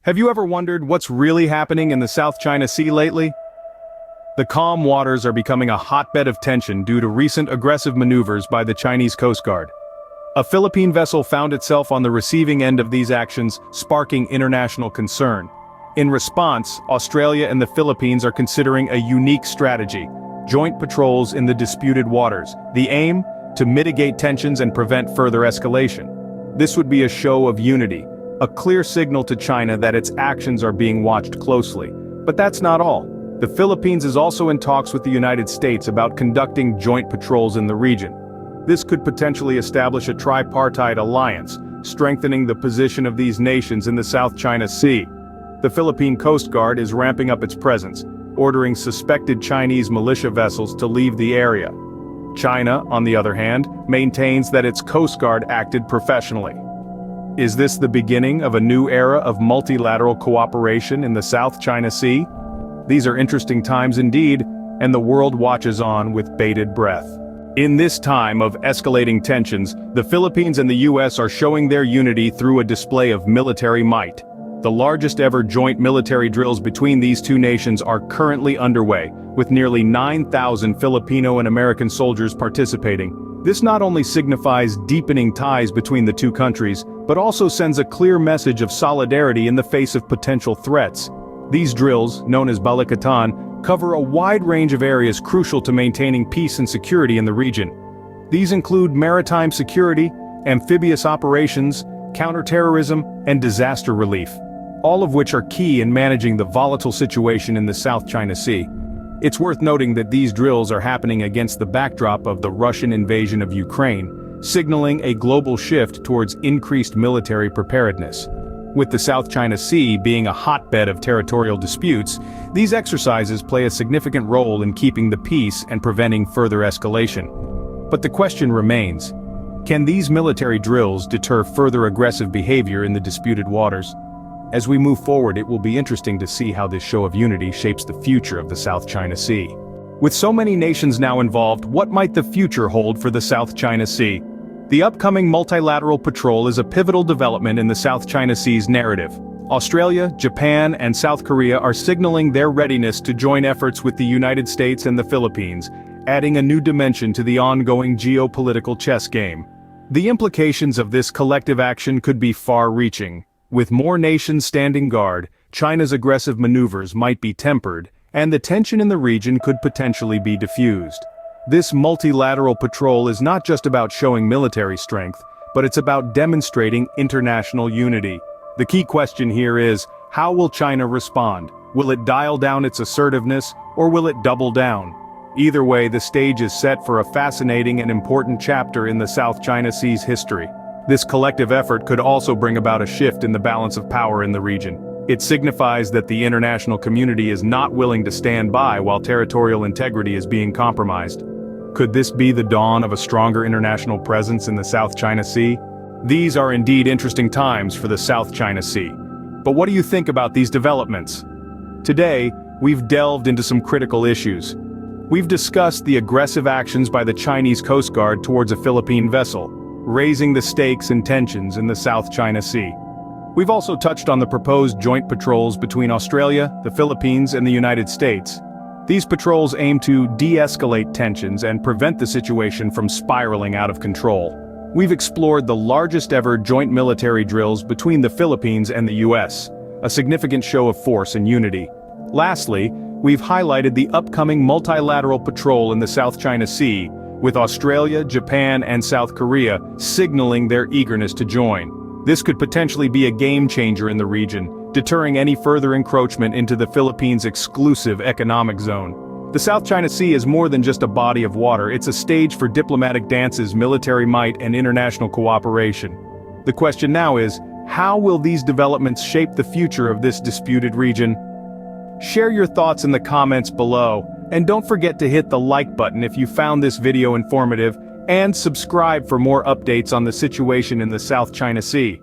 Have you ever wondered what's really happening in the South China Sea lately? The calm waters are becoming a hotbed of tension due to recent aggressive maneuvers by the Chinese Coast Guard. A Philippine vessel found itself on the receiving end of these actions, sparking international concern. In response, Australia and the Philippines are considering a unique strategy: joint patrols in the disputed waters. The aim? To mitigate tensions and prevent further escalation. This would be a show of unity, a clear signal to China that its actions are being watched closely. But that's not all. The Philippines is also in talks with the United States about conducting joint patrols in the region. This could potentially establish a tripartite alliance, strengthening the position of these nations in the South China Sea. The Philippine Coast Guard is ramping up its presence, ordering suspected Chinese militia vessels to leave the area. China, on the other hand, maintains that its Coast Guard acted professionally. Is this the beginning of a new era of multilateral cooperation in the South China Sea? These are interesting times indeed, and the world watches on with bated breath. In this time of escalating tensions, the Philippines and the US are showing their unity through a display of military might. The largest ever joint military drills between these two nations are currently underway, with nearly 9,000 Filipino and American soldiers participating. This not only signifies deepening ties between the two countries, but also sends a clear message of solidarity in the face of potential threats. These drills, known as Balikatan, cover a wide range of areas crucial to maintaining peace and security in the region. These include maritime security, amphibious operations, counterterrorism, and disaster relief, all of which are key in managing the volatile situation in the South China Sea. It's worth noting that these drills are happening against the backdrop of the Russian invasion of Ukraine, signaling a global shift towards increased military preparedness. With the South China Sea being a hotbed of territorial disputes, these exercises play a significant role in keeping the peace and preventing further escalation. But the question remains: can these military drills deter further aggressive behavior in the disputed waters? As we move forward, it will be interesting to see how this show of unity shapes the future of the South China Sea. With so many nations now involved, what might the future hold for the South China Sea? The upcoming multilateral patrol is a pivotal development in the South China Sea's narrative. Australia, Japan, and South Korea are signaling their readiness to join efforts with the United States and the Philippines, adding a new dimension to the ongoing geopolitical chess game. The implications of this collective action could be far-reaching. With more nations standing guard, China's aggressive maneuvers might be tempered, and the tension in the region could potentially be diffused. This multilateral patrol is not just about showing military strength, but it's about demonstrating international unity. The key question here is, how will China respond? Will it dial down its assertiveness, or will it double down? Either way, the stage is set for a fascinating and important chapter in the South China Sea's history. This collective effort could also bring about a shift in the balance of power in the region. It signifies that the international community is not willing to stand by while territorial integrity is being compromised. Could this be the dawn of a stronger international presence in the South China Sea? These are indeed interesting times for the South China Sea. But what do you think about these developments? Today, we've delved into some critical issues. We've discussed the aggressive actions by the Chinese Coast Guard towards a Philippine vessel, raising the stakes and tensions in the South China Sea. We've also touched on the proposed joint patrols between Australia, the Philippines, and the United States. These patrols aim to de-escalate tensions and prevent the situation from spiraling out of control. We've explored the largest ever joint military drills between the Philippines and the US, a significant show of force and unity. Lastly, we've highlighted the upcoming multilateral patrol in the South China Sea, with Australia, Japan, and South Korea signaling their eagerness to join. This could potentially be a game-changer in the region, deterring any further encroachment into the Philippines' exclusive economic zone. The South China Sea is more than just a body of water, it's a stage for diplomatic dances, military might, and international cooperation. The question now is, how will these developments shape the future of this disputed region? Share your thoughts in the comments below, and don't forget to hit the like button if you found this video informative, and subscribe for more updates on the situation in the South China Sea.